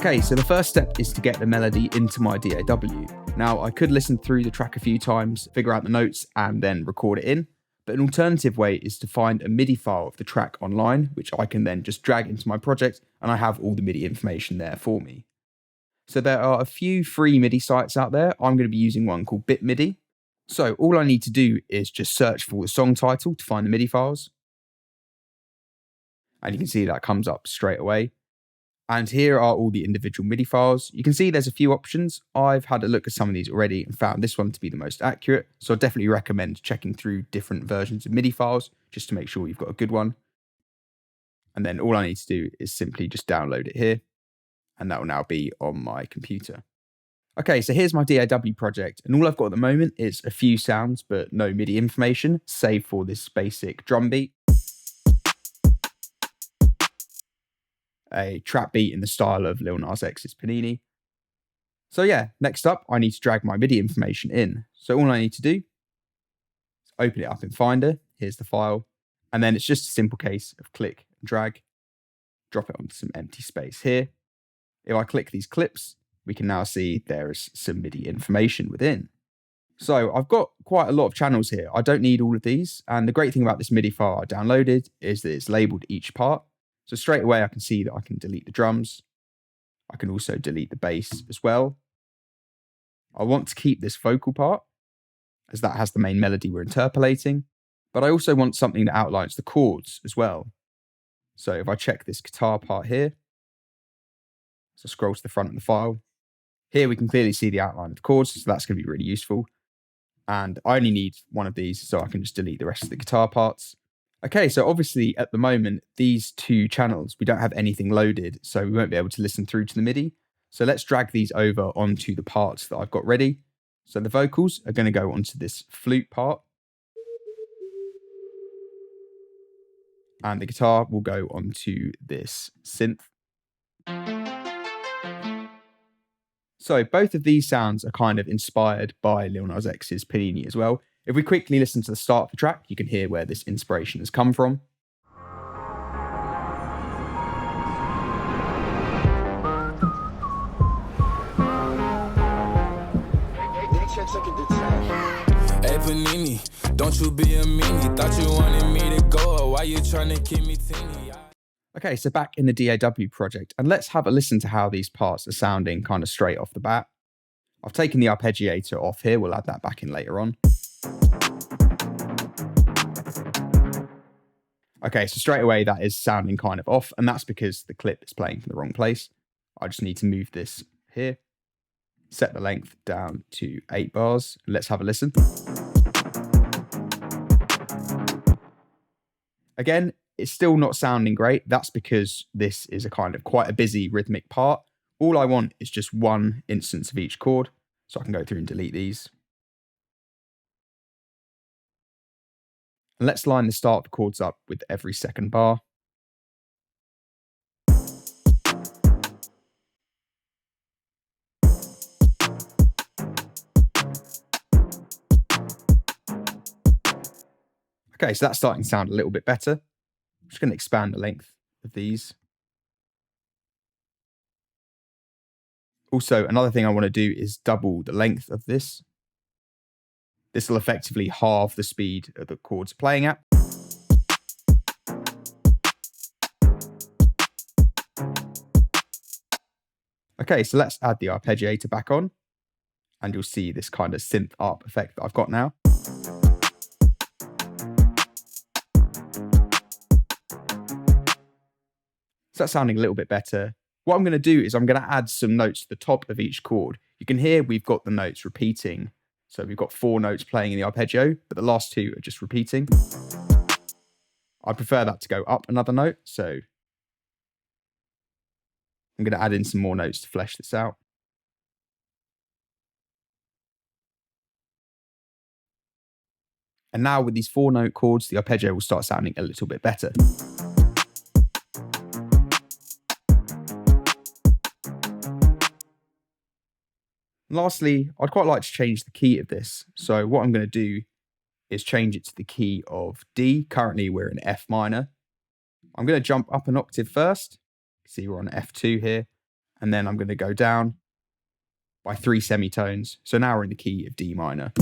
Okay, so the first step is to get the melody into my DAW. Now, I could listen through the track a few times, figure out the notes, and then record it in. But an alternative way is to find a MIDI file of the track online, which I can then just drag into my project, and I have all the MIDI information there for me. So there are a few free MIDI sites out there. I'm going to be using one called BitMIDI. So all I need to do is just search for the song title to find the MIDI files. And you can see that comes up straight away. And here are all the individual MIDI files. You can see there's a few options. I've had a look at some of these already and found this one to be the most accurate. So I definitely recommend checking through different versions of MIDI files just to make sure you've got a good one. And then all I need to do is simply just download it here. And that will now be on my computer. Okay, so here's my DAW project. And all I've got at the moment is a few sounds, but no MIDI information, save for this basic drum beat, a trap beat in the style of Lil Nas X's Panini. So yeah, next up, I need to drag my MIDI information in. So all I need to do is open it up in Finder. Here's the file. And then it's just a simple case of click and drag, drop it onto some empty space here. If I click these clips, we can now see there is some MIDI information within. So I've got quite a lot of channels here. I don't need all of these. And the great thing about this MIDI file I downloaded is that it's labeled each part. So straight away, I can see that I can delete the drums. I can also delete the bass as well. I want to keep this vocal part, as that has the main melody we're interpolating. But I also want something that outlines the chords as well. So if I check this guitar part here, so scroll to the front of the file, here we can clearly see the outline of the chords, so that's going to be really useful. And I only need one of these, so I can just delete the rest of the guitar parts. Okay, so obviously at the moment, these two channels, we don't have anything loaded, so we won't be able to listen through to the MIDI. So let's drag these over onto the parts that I've got ready. So the vocals are going to go onto this flute part. And the guitar will go onto this synth. So both of these sounds are kind of inspired by Lil Nas X's Panini as well. If we quickly listen to the start of the track, you can hear where this inspiration has come from. Hey Panini, don't you be a meanie. Thought you wanted me to go, why you trying to keep me teeny? Okay, so back in the DAW project, and let's have a listen to how these parts are sounding kind of straight off the bat. I've taken the arpeggiator off here, we'll add that back in later on. Okay, so straight away that is sounding kind of off, and that's because the clip is playing from the wrong place. I just need to move this here, set the length down to 8 bars, and let's have a listen. Again, it's still not sounding great. That's because this is a kind of quite a busy rhythmic part. All I want is just one instance of each chord, so I can go through and delete these. And let's line the start of the chords up with every second bar. Okay, so that's starting to sound a little bit better. I'm just going to expand the length of these. Also, another thing I want to do is double the length of this. This will effectively halve the speed of the chords playing at. Okay, so let's add the arpeggiator back on, and you'll see this kind of synth arp effect that I've got now. So that's sounding a little bit better. What I'm going to do is I'm going to add some notes to the top of each chord. You can hear we've got the notes repeating. So we've got 4 notes playing in the arpeggio, but the last 2 are just repeating. I prefer that to go up another note, so I'm going to add in some more notes to flesh this out. And now with these 4-note chords, the arpeggio will start sounding a little bit better. Lastly, I'd quite like to change the key of this. So what I'm going to do is change it to the key of D. Currently we're in F minor. I'm going to jump up an octave first. See, we're on F2 here. And then I'm going to go down by 3 semitones. So now we're in the key of D minor.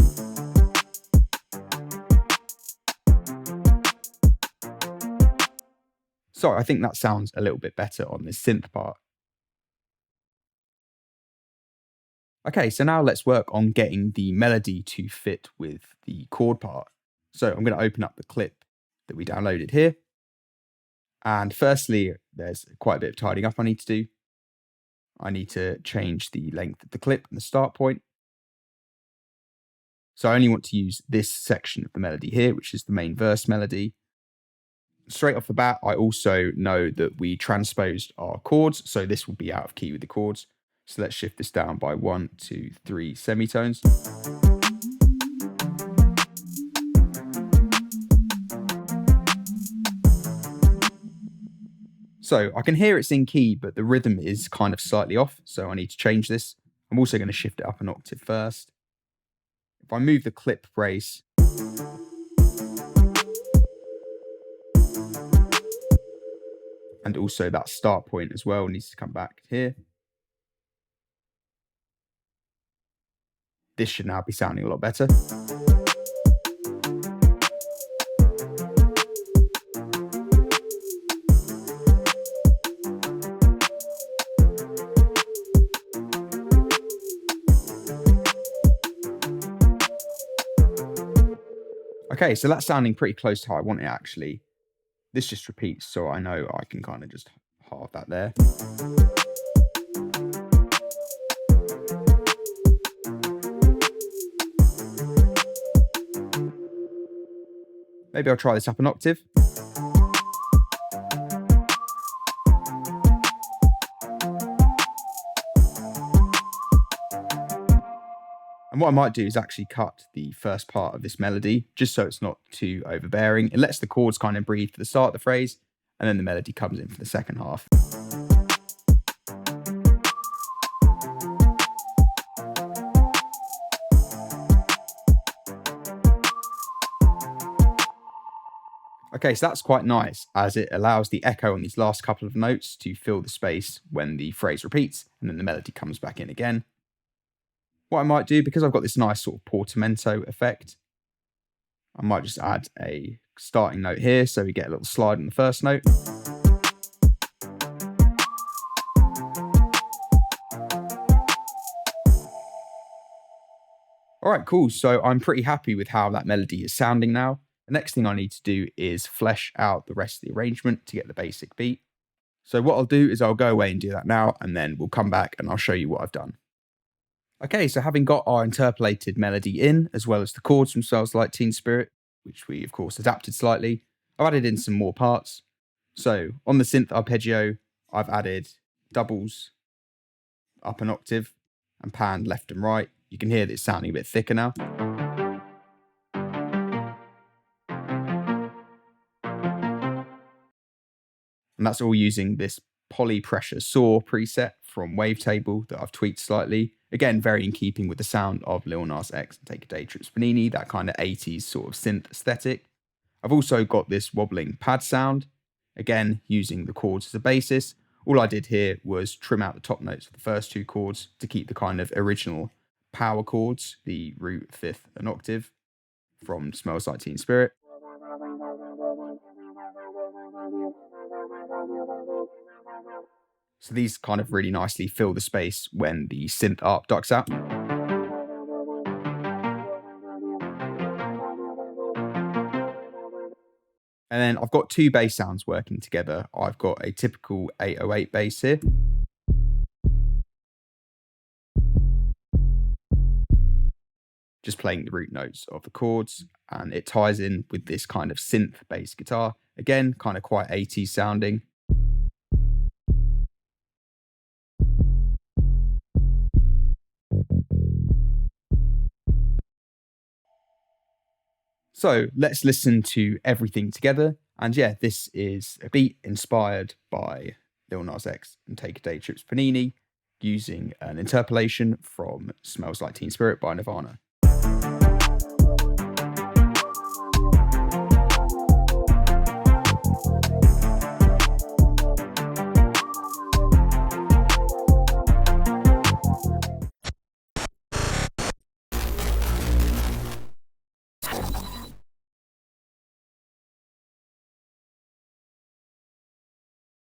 Sorry, I think that sounds a little bit better on this synth part. Okay, so now let's work on getting the melody to fit with the chord part. So I'm going to open up the clip that we downloaded here. And firstly, there's quite a bit of tidying up I need to do. I need to change the length of the clip and the start point. So I only want to use this section of the melody here, which is the main verse melody. Straight off the bat, I also know that we transposed our chords, so this will be out of key with the chords. So let's shift this down by 1, 2, 3 semitones. So I can hear it's in key, but the rhythm is kind of slightly off, so I need to change this. I'm also going to shift it up an octave first. If I move the clip brace, and also that start point as well needs to come back here. This should now be sounding a lot better. Okay, so that's sounding pretty close to how I want it actually. This just repeats, so I know I can kind of just halve that there. Maybe I'll try this up an octave. And what I might do is actually cut the first part of this melody, just so it's not too overbearing. It lets the chords kind of breathe for the start of the phrase, and then the melody comes in for the second half. Okay, so that's quite nice, as it allows the echo on these last couple of notes to fill the space when the phrase repeats, and then the melody comes back in again. What I might do, because I've got this nice sort of portamento effect, I might just add a starting note here, so we get a little slide on the first note. All right, cool. So I'm pretty happy with how that melody is sounding now. The next thing I need to do is flesh out the rest of the arrangement to get the basic beat. So what I'll do is I'll go away and do that now, and then we'll come back and I'll show you what I've done. Okay, so having got our interpolated melody in, as well as the chords from Smells Like Teen Spirit, which we of course adapted slightly, I've added in some more parts. So on the synth arpeggio, I've added doubles up an octave and pan left and right. You can hear that it's sounding a bit thicker now. And that's all using this poly pressure saw preset from Wavetable that I've tweaked slightly. Again, very in keeping with the sound of Lil Nas X and Take a Day Trips Panini, that kind of 80s sort of synth aesthetic. I've also got this wobbling pad sound, again, using the chords as a basis. All I did here was trim out the top notes of the first two chords to keep the kind of original power chords, the root, fifth, and octave from Smells Like Teen Spirit. So these kind of really nicely fill the space when the synth arp ducks out. And then I've got two bass sounds working together. I've got a typical 808 bass here. Just playing the root notes of the chords, and it ties in with this kind of synth bass guitar. Again, kind of quite 80s sounding. So let's listen to everything together. And yeah, this is a beat inspired by Lil Nas X and Take a Day Trips Panini, using an interpolation from Smells Like Teen Spirit by Nirvana.